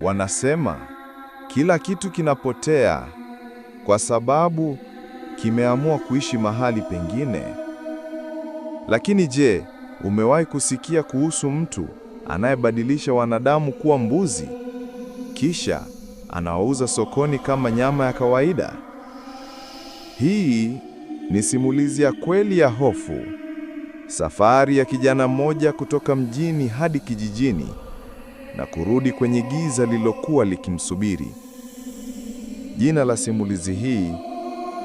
Wanasema kila kitu kinapotea kwa sababu kimeamua kuishi mahali pengine. Lakini je, umewahi kusikia kuhusu mtu anayebadilisha wanadamu kuwa mbuzi, kisha anawauza sokoni kama nyama ya kawaida? Hii ni simulizi ya kweli ya hofu. Safari ya kijana mmoja kutoka mjini hadi kijijini na kurudi kwenye giza lililokuwa likimsubiri. Jina la simulizi hii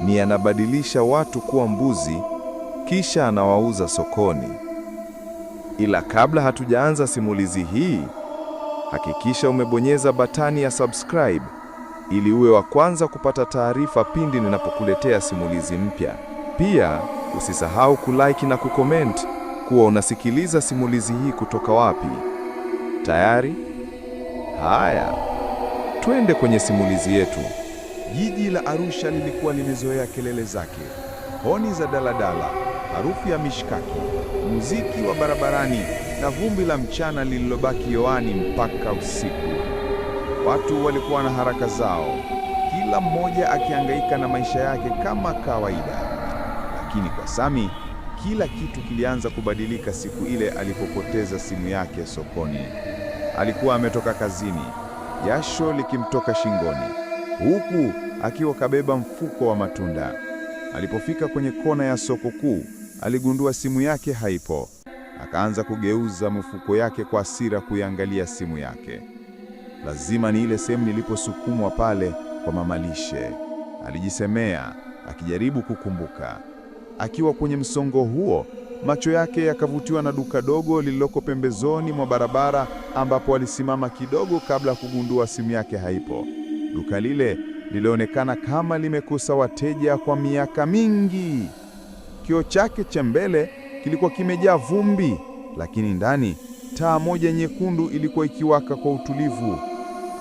ni Anabadilisha Watu Kuwa Mbuzi, kisha Anawauza Sokoni. Ila kabla hatujaanza simulizi hii, hakikisha umebonyeza batani ya subscribe ili uwe wa kwanza kupata taarifa pindi ninapokuletea simulizi mpya. Pia usisahau kulike na kucomment kuwa unasikiliza simulizi hii kutoka wapi. Tayari? Haya, twende kwenye simulizi yetu. Jiji la Arusha lilikuwa limezoea kelele zake, honi za daladala, harufu ya mishkaki, muziki wa barabarani na vumbi la mchana lililobaki hewani mpaka usiku. Watu walikuwa na haraka zao, kila mmoja akihangaika na maisha yake kama kawaida. Lakini kwa Sami, kila kitu kilianza kubadilika siku ile alipopoteza simu yake sokoni. Alikuwa ametoka kazini, jasho likimtoka shingoni, huku akiwa kabeba mfuko wa matunda. Alipofika kwenye kona ya soko kuu, aligundua simu yake haipo. Akaanza kugeuza mifuko yake kwa hasira kuiangalia simu yake. Lazima ni ile sehemu niliposukumwa pale kwa mamalishe, alijisemea akijaribu kukumbuka. Akiwa kwenye msongo huo, macho yake yakavutiwa na duka dogo lililoko pembezoni mwa barabara, ambapo alisimama kidogo kabla ya kugundua simu yake haipo. Duka lile lilionekana kama limekosa wateja kwa miaka mingi. Kioo chake cha mbele kilikuwa kimejaa vumbi, lakini ndani taa moja nyekundu ilikuwa ikiwaka kwa utulivu.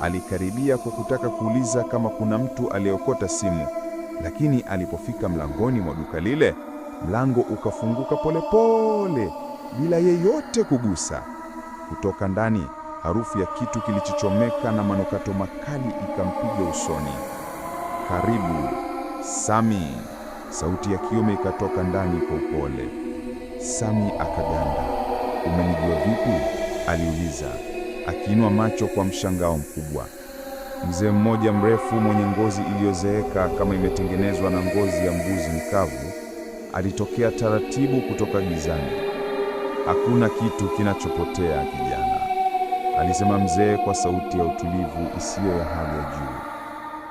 Alikaribia kwa kutaka kuuliza kama kuna mtu aliyeokota simu, lakini alipofika mlangoni mwa duka lile, mlango ukafunguka polepole bila yeyote kugusa. Kutoka ndani, harufu ya kitu kilichochomeka na manukato makali ikampiga usoni. "Karibu, Sami," sauti ya kiume ikatoka ndani kwa upole. Sami akaganda. "Umenijua vipi?" aliuliza, akiinua macho kwa mshangao mkubwa. Mzee mmoja mrefu mwenye ngozi iliyozeeka kama imetengenezwa na ngozi ya mbuzi mkavu alitokea taratibu kutoka gizani. "Hakuna kitu kinachopotea kijana," alisema mzee kwa sauti ya utulivu isiyo ya hali ya juu.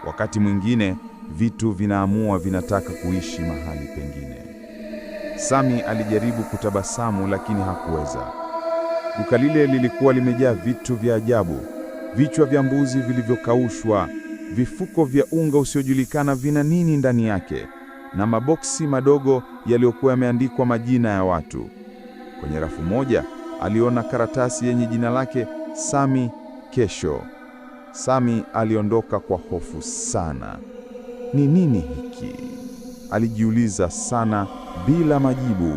"Wakati mwingine vitu vinaamua vinataka kuishi mahali pengine." Sami alijaribu kutabasamu lakini hakuweza. Duka lile lilikuwa limejaa vitu vya ajabu, vichwa vya mbuzi vilivyokaushwa, vifuko vya unga usiojulikana vina nini ndani yake, na maboksi madogo yaliyokuwa yameandikwa majina ya watu. Kwenye rafu moja aliona karatasi yenye jina lake, Sami Kesho. Sami aliondoka kwa hofu sana. "Ni nini hiki?" alijiuliza sana bila majibu.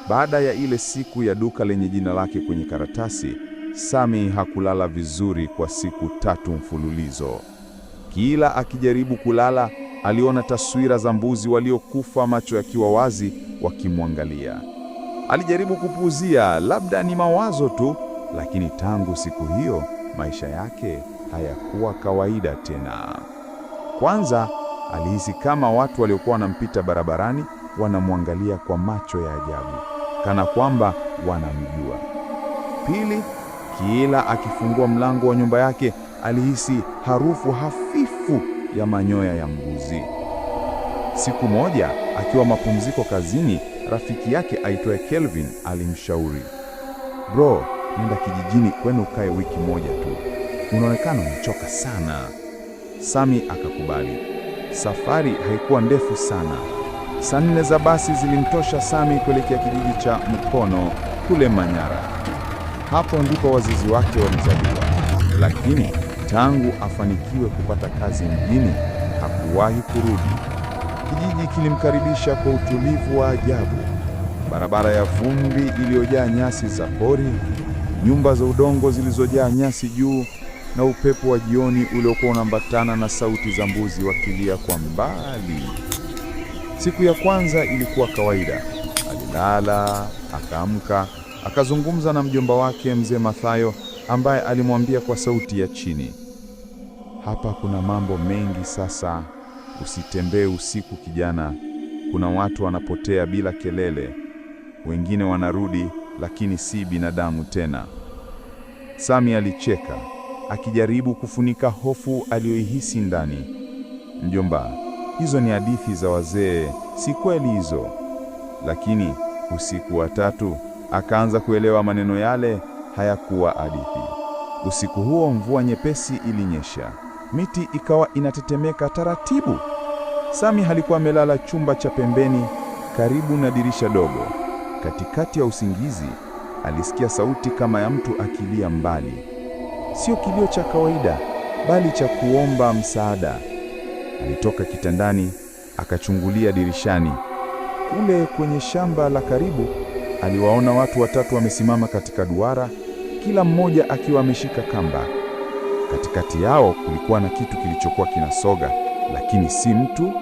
Baada ya ile siku ya duka lenye jina lake kwenye karatasi, Sami hakulala vizuri kwa siku 3 mfululizo. Kila akijaribu kulala, aliona taswira za mbuzi waliokufa, macho yakiwa wazi, wakimwangalia. Alijaribu kupuuzia, labda ni mawazo tu, lakini tangu siku hiyo maisha yake hayakuwa kawaida tena. Kwanza, alihisi kama watu waliokuwa wanampita barabarani wanamwangalia kwa macho ya ajabu, kana kwamba wanamjua. Pili, kila akifungua mlango wa nyumba yake alihisi harufu hafifu ya manyoya ya mbuzi. Siku moja, akiwa mapumziko kazini, rafiki yake aitwaye Kelvin alimshauri, "Bro, nenda kijijini kwenu ukae wiki moja tu. Unaonekana umechoka sana." Sami akakubali. Safari haikuwa ndefu sana. Saa 4 za basi zilimtosha Sami kuelekea kijiji cha Mkono kule Manyara. Hapo ndipo wazazi wake walizaliwa. Lakini tangu afanikiwe kupata kazi mjini, hakuwahi kurudi. Kijiji kilimkaribisha kwa utulivu wa ajabu. Barabara ya vumbi iliyojaa nyasi za pori, nyumba za udongo zilizojaa nyasi juu, na upepo wa jioni uliokuwa unaambatana na sauti za mbuzi wakilia kwa mbali. Siku ya kwanza ilikuwa kawaida. Alilala, akaamka, akazungumza na mjomba wake mzee Mathayo, ambaye alimwambia kwa sauti ya chini, hapa kuna mambo mengi sasa. Usitembee usiku kijana. Kuna watu wanapotea bila kelele. Wengine wanarudi, lakini si binadamu tena. Sami alicheka, akijaribu kufunika hofu aliyoihisi ndani. Mjomba, hizo ni hadithi za wazee, si kweli hizo. Lakini usiku wa tatu akaanza kuelewa maneno yale hayakuwa hadithi. Usiku huo mvua nyepesi ilinyesha. Miti ikawa inatetemeka taratibu. Sami alikuwa amelala chumba cha pembeni karibu na dirisha dogo. Katikati ya usingizi alisikia sauti kama ya mtu akilia mbali. Sio kilio cha kawaida, bali cha kuomba msaada. Alitoka kitandani, akachungulia dirishani. Kule kwenye shamba la karibu aliwaona watu watatu wamesimama katika duara, kila mmoja akiwa ameshika kamba. Katikati yao kulikuwa na kitu kilichokuwa kinasoga, lakini si mtu,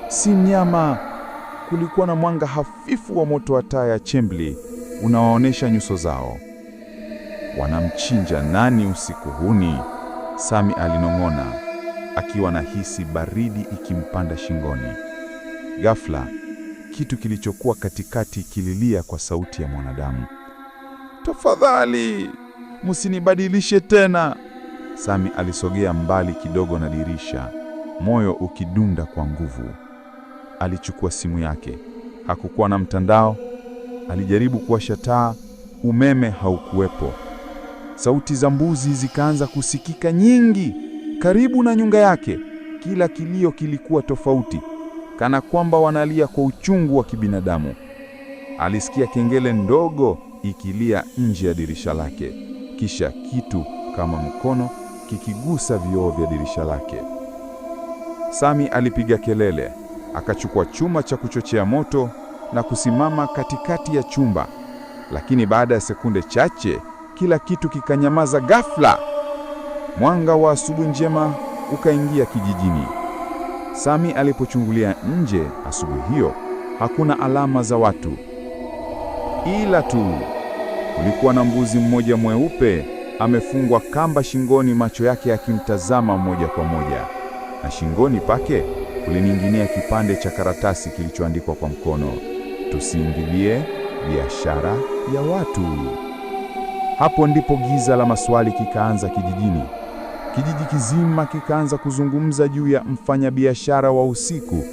si mnyama. Kulikuwa na mwanga hafifu wa moto wa taa ya chembli unaoonyesha nyuso zao. Wanamchinja nani usiku huni? Sami alinong'ona, akiwa na hisi baridi ikimpanda shingoni. Ghafla, kitu kilichokuwa katikati kililia kwa sauti ya mwanadamu. Tafadhali, msinibadilishe tena. Sami alisogea mbali kidogo na dirisha, moyo ukidunda kwa nguvu. Alichukua simu yake. Hakukuwa na mtandao. Alijaribu kuwasha taa, umeme haukuwepo. Sauti za mbuzi zikaanza kusikika nyingi karibu na nyumba yake. Kila kilio kilikuwa tofauti, kana kwamba wanalia kwa uchungu wa kibinadamu. Alisikia kengele ndogo ikilia nje ya dirisha lake, kisha kitu kama mkono kikigusa vioo vya dirisha lake. Sami alipiga kelele, akachukua chuma cha kuchochea moto na kusimama katikati ya chumba. Lakini baada ya sekunde chache, kila kitu kikanyamaza ghafla. Mwanga wa asubuhi njema ukaingia kijijini. Sami alipochungulia nje asubuhi hiyo, hakuna alama za watu. Ila tu kulikuwa na mbuzi mmoja mweupe amefungwa kamba shingoni, macho yake yakimtazama moja kwa moja. Na shingoni pake kulining'inia kipande cha karatasi kilichoandikwa kwa mkono, tusiingilie biashara ya watu. Hapo ndipo giza la maswali kikaanza kijijini. Kijiji kizima kikaanza kuzungumza juu ya mfanyabiashara wa usiku,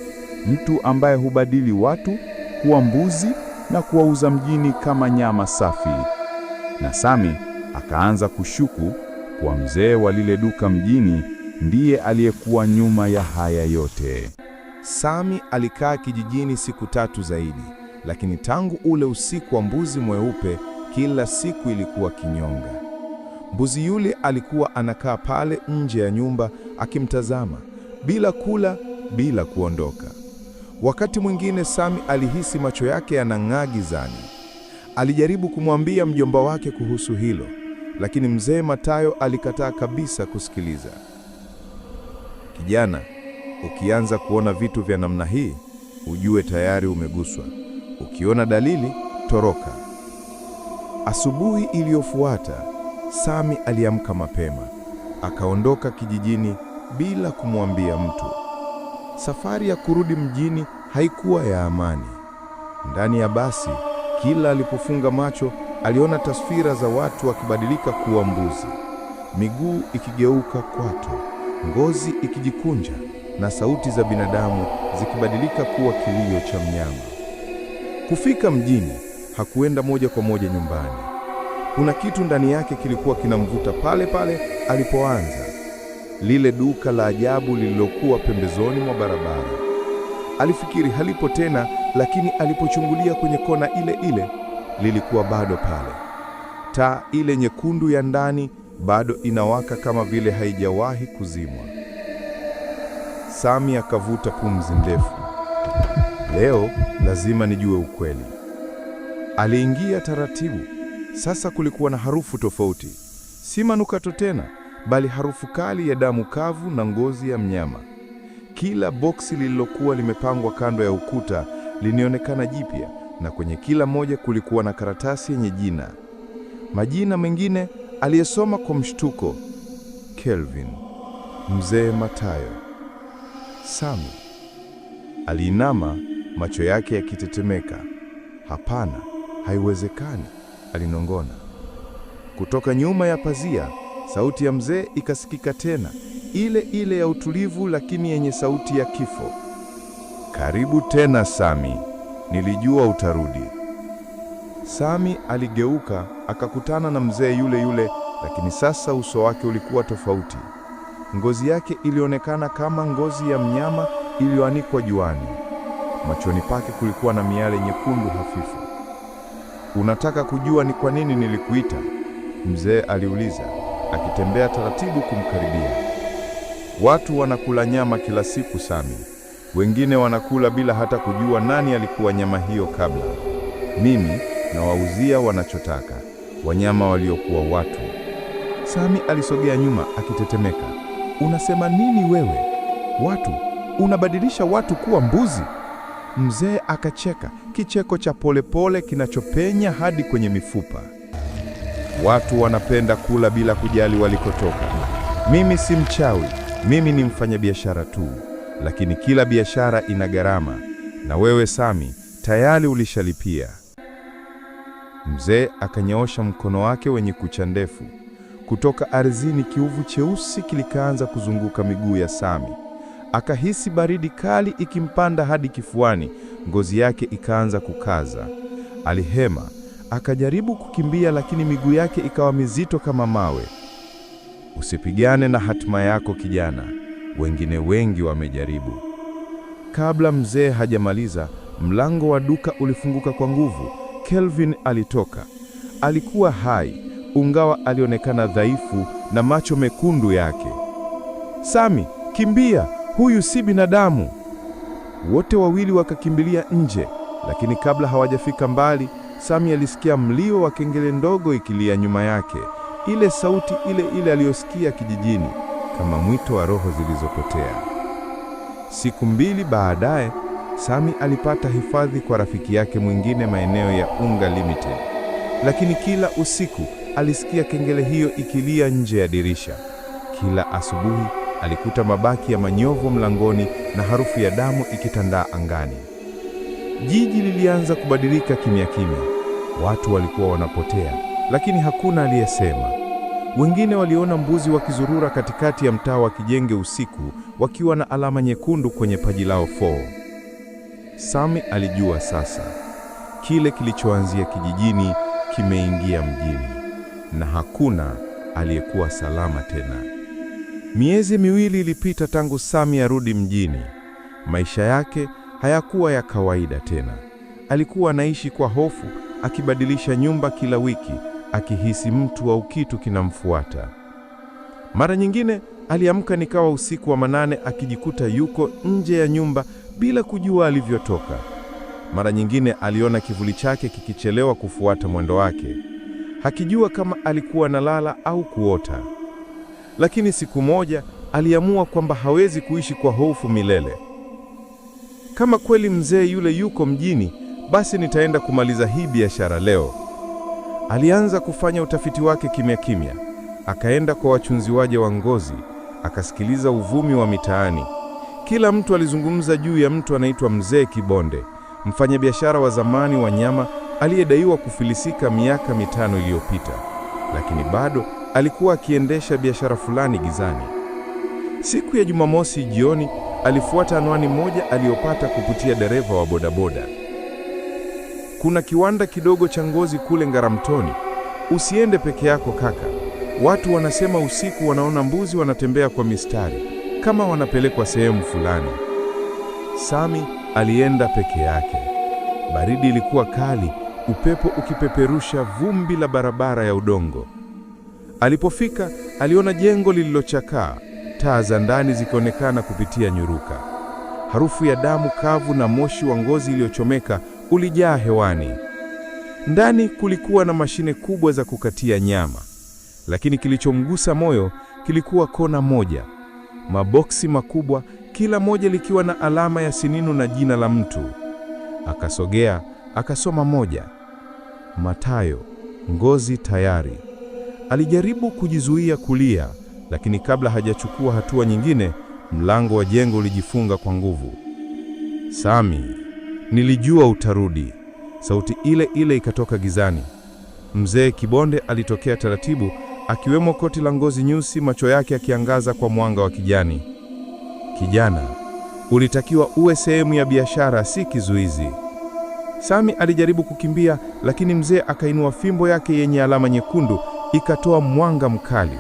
mtu ambaye hubadili watu kuwa mbuzi na kuwauza mjini kama nyama safi. Na Sami akaanza kushuku kwa mzee wa lile duka mjini ndiye aliyekuwa nyuma ya haya yote. Sami alikaa kijijini siku 3 zaidi, lakini tangu ule usiku wa mbuzi mweupe, kila siku ilikuwa kinyonga. Mbuzi yule alikuwa anakaa pale nje ya nyumba akimtazama, bila kula, bila kuondoka. Wakati mwingine Sami alihisi macho yake yanang'aa gizani. Alijaribu kumwambia mjomba wake kuhusu hilo, lakini mzee Mathayo alikataa kabisa kusikiliza. Kijana, ukianza kuona vitu vya namna hii, ujue tayari umeguswa. Ukiona dalili, toroka. Asubuhi iliyofuata, Sami aliamka mapema. Akaondoka kijijini bila kumwambia mtu. Safari ya kurudi mjini haikuwa ya amani. Ndani ya basi, kila alipofunga macho, aliona taswira za watu wakibadilika kuwa mbuzi. Miguu ikigeuka kwato, ngozi ikijikunja, na sauti za binadamu zikibadilika kuwa kilio cha mnyama. Kufika mjini, hakuenda moja kwa moja nyumbani. Kuna kitu ndani yake kilikuwa kinamvuta pale pale alipoanza. Lile duka la ajabu lililokuwa pembezoni mwa barabara. Alifikiri halipo tena, lakini alipochungulia kwenye kona ile ile, lilikuwa bado pale. Taa ile nyekundu ya ndani bado inawaka kama vile haijawahi kuzimwa. Sami akavuta pumzi ndefu. Leo lazima nijue ukweli. Aliingia taratibu. Sasa kulikuwa na harufu tofauti. Si manukato tena, bali harufu kali ya damu kavu na ngozi ya mnyama. Kila boksi lililokuwa limepangwa kando ya ukuta linionekana jipya, na kwenye kila moja kulikuwa na karatasi yenye jina. Majina mengine aliyesoma kwa mshtuko: Kelvin, Mzee Matayo, Sami. Aliinama, macho yake yakitetemeka. Hapana, haiwezekani, alinong'ona. Kutoka nyuma ya pazia, sauti ya mzee ikasikika tena, ile ile ya utulivu lakini yenye sauti ya kifo. Karibu tena Sami, nilijua utarudi. Sami aligeuka, akakutana na mzee yule yule, lakini sasa uso wake ulikuwa tofauti. Ngozi yake ilionekana kama ngozi ya mnyama iliyoanikwa juani. Machoni pake kulikuwa na miale nyekundu hafifu. Unataka kujua ni kwa nini nilikuita? Mzee aliuliza, akitembea taratibu kumkaribia. Watu wanakula nyama kila siku Sami. Wengine wanakula bila hata kujua nani alikuwa nyama hiyo kabla. Mimi nawauzia wanachotaka, wanyama waliokuwa watu. Sami alisogea nyuma akitetemeka. Unasema nini wewe? Watu? Unabadilisha watu kuwa mbuzi? Mzee akacheka, kicheko cha polepole kinachopenya hadi kwenye mifupa. Watu wanapenda kula bila kujali walikotoka. Mimi si mchawi, mimi ni mfanyabiashara tu. Lakini kila biashara ina gharama, na wewe Sami tayari ulishalipia. Mzee akanyoosha mkono wake wenye kucha ndefu. Kutoka ardhini kiuvu cheusi kilikaanza kuzunguka miguu ya Sami. Akahisi baridi kali ikimpanda hadi kifuani, ngozi yake ikaanza kukaza. Alihema, akajaribu kukimbia lakini miguu yake ikawa mizito kama mawe. Usipigane na hatima yako kijana, wengine wengi wamejaribu. Kabla mzee hajamaliza, mlango wa duka ulifunguka kwa nguvu. Kelvin alitoka. Alikuwa hai, ungawa alionekana dhaifu na macho mekundu yake. Sami, kimbia! Huyu si binadamu! Wote wawili wakakimbilia nje, lakini kabla hawajafika mbali, Sami alisikia mlio wa kengele ndogo ikilia nyuma yake, ile sauti ile ile aliyosikia kijijini, kama mwito wa roho zilizopotea. Siku 2 baadaye, Sami alipata hifadhi kwa rafiki yake mwingine maeneo ya Unga Limited. Lakini kila usiku alisikia kengele hiyo ikilia nje ya dirisha. Kila asubuhi alikuta mabaki ya manyovu mlangoni na harufu ya damu ikitandaa angani. Jiji lilianza kubadilika kimya kimya. Watu walikuwa wanapotea, lakini hakuna aliyesema. Wengine waliona mbuzi wakizurura katikati ya mtaa wa Kijenge usiku, wakiwa na alama nyekundu kwenye paji lao 4. Sami alijua sasa, kile kilichoanzia kijijini kimeingia mjini, na hakuna aliyekuwa salama tena. Miezi 2 ilipita tangu Sami arudi mjini. Maisha yake hayakuwa ya kawaida tena. Alikuwa anaishi kwa hofu, akibadilisha nyumba kila wiki, akihisi mtu au kitu kinamfuata. Mara nyingine aliamka nikawa usiku wa manane akijikuta yuko nje ya nyumba bila kujua alivyotoka. Mara nyingine aliona kivuli chake kikichelewa kufuata mwendo wake, hakijua kama alikuwa analala au kuota. Lakini siku moja aliamua kwamba hawezi kuishi kwa hofu milele. Kama kweli mzee yule yuko mjini, basi nitaenda kumaliza hii biashara leo. Alianza kufanya utafiti wake kimya kimya. Akaenda kwa wachunzi waje wa ngozi, akasikiliza uvumi wa mitaani. Kila mtu alizungumza juu ya mtu anaitwa Mzee Kibonde, mfanyabiashara wa zamani wa nyama aliyedaiwa kufilisika miaka 5 iliyopita, lakini bado alikuwa akiendesha biashara fulani gizani. Siku ya Jumamosi jioni alifuata anwani moja aliyopata kupitia dereva wa bodaboda. Kuna kiwanda kidogo cha ngozi kule Ngaramtoni. Usiende peke yako kaka. Watu wanasema usiku wanaona mbuzi wanatembea kwa mistari, kama wanapelekwa sehemu fulani. Sami alienda peke yake. Baridi ilikuwa kali, upepo ukipeperusha vumbi la barabara ya udongo. Alipofika, aliona jengo lililochakaa, taa za ndani zikionekana kupitia nyuruka. Harufu ya damu kavu na moshi wa ngozi iliyochomeka ulijaa hewani. Ndani kulikuwa na mashine kubwa za kukatia nyama. Lakini kilichomgusa moyo kilikuwa kona moja. Maboksi makubwa, kila moja likiwa na alama ya sininu na jina la mtu. Akasogea, akasoma moja. Mathayo, ngozi tayari. Alijaribu kujizuia kulia, lakini kabla hajachukua hatua nyingine, mlango wa jengo ulijifunga kwa nguvu. Sami, nilijua utarudi. Sauti ile ile ikatoka gizani. Mzee Kibonde alitokea taratibu, akiwemo koti la ngozi nyeusi, macho yake akiangaza kwa mwanga wa kijani. Kijana, ulitakiwa uwe sehemu ya biashara, si kizuizi. Sami alijaribu kukimbia, lakini mzee akainua fimbo yake yenye alama nyekundu, ikatoa mwanga mkali.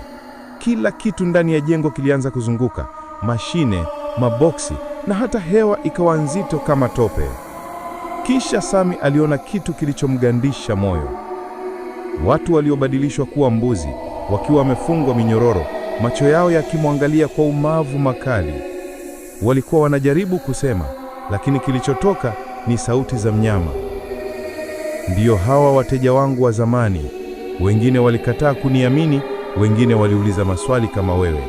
Kila kitu ndani ya jengo kilianza kuzunguka, mashine, maboksi na hata hewa ikawa nzito kama tope. Kisha Sami aliona kitu kilichomgandisha moyo. Watu waliobadilishwa kuwa mbuzi, wakiwa wamefungwa minyororo, macho yao yakimwangalia kwa umavu makali. Walikuwa wanajaribu kusema, lakini kilichotoka ni sauti za mnyama. Ndiyo hawa wateja wangu wa zamani. Wengine walikataa kuniamini, wengine waliuliza maswali kama wewe.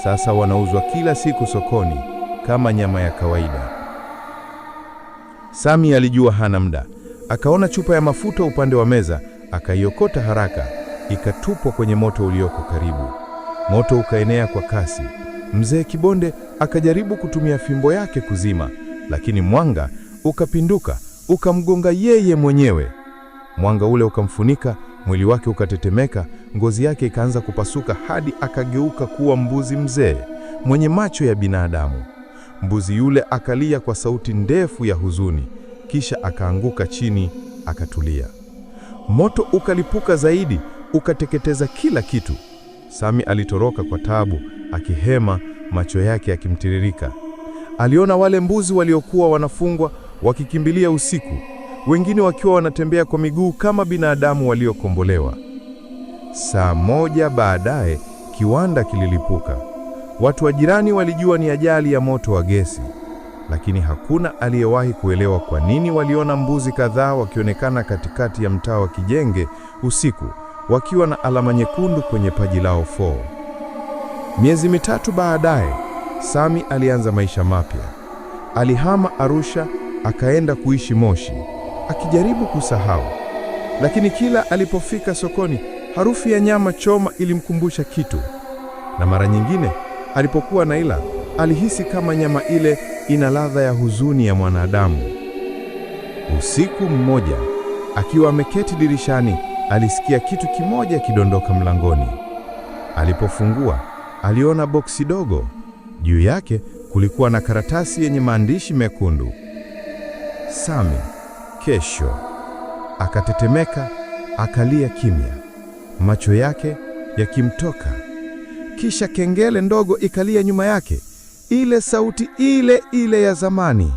Sasa wanauzwa kila siku sokoni kama nyama ya kawaida. Sami alijua hana muda. Akaona chupa ya mafuta upande wa meza, akaiokota haraka, ikatupwa kwenye moto ulioko karibu. Moto ukaenea kwa kasi. Mzee Kibonde akajaribu kutumia fimbo yake kuzima, lakini mwanga ukapinduka, ukamgonga yeye mwenyewe. Mwanga ule ukamfunika, mwili wake ukatetemeka, ngozi yake ikaanza kupasuka hadi akageuka kuwa mbuzi mzee mwenye macho ya binadamu. Mbuzi yule akalia kwa sauti ndefu ya huzuni, kisha akaanguka chini, akatulia. Moto ukalipuka zaidi, ukateketeza kila kitu. Sami alitoroka kwa taabu, akihema, macho yake yakimtiririka. Aliona wale mbuzi waliokuwa wanafungwa wakikimbilia usiku, wengine wakiwa wanatembea kwa miguu kama binadamu waliokombolewa. Saa moja baadaye, kiwanda kililipuka. Watu wa jirani walijua ni ajali ya moto wa gesi, lakini hakuna aliyewahi kuelewa kwa nini waliona mbuzi kadhaa wakionekana katikati ya mtaa wa Kijenge usiku, wakiwa na alama nyekundu kwenye paji lao 4. Miezi mitatu baadaye, Sami alianza maisha mapya. Alihama Arusha, akaenda kuishi Moshi, akijaribu kusahau. Lakini kila alipofika sokoni, harufu ya nyama choma ilimkumbusha kitu. Na mara nyingine, alipokuwa naila, alihisi kama nyama ile ina ladha ya huzuni ya mwanadamu. Usiku mmoja, akiwa ameketi dirishani, alisikia kitu kimoja kidondoka mlangoni. Alipofungua, aliona boksi dogo. Juu yake kulikuwa na karatasi yenye maandishi mekundu. Sami, kesho. Akatetemeka, akalia kimya, macho yake yakimtoka. Kisha kengele ndogo ikalia nyuma yake, ile sauti ile ile ya zamani.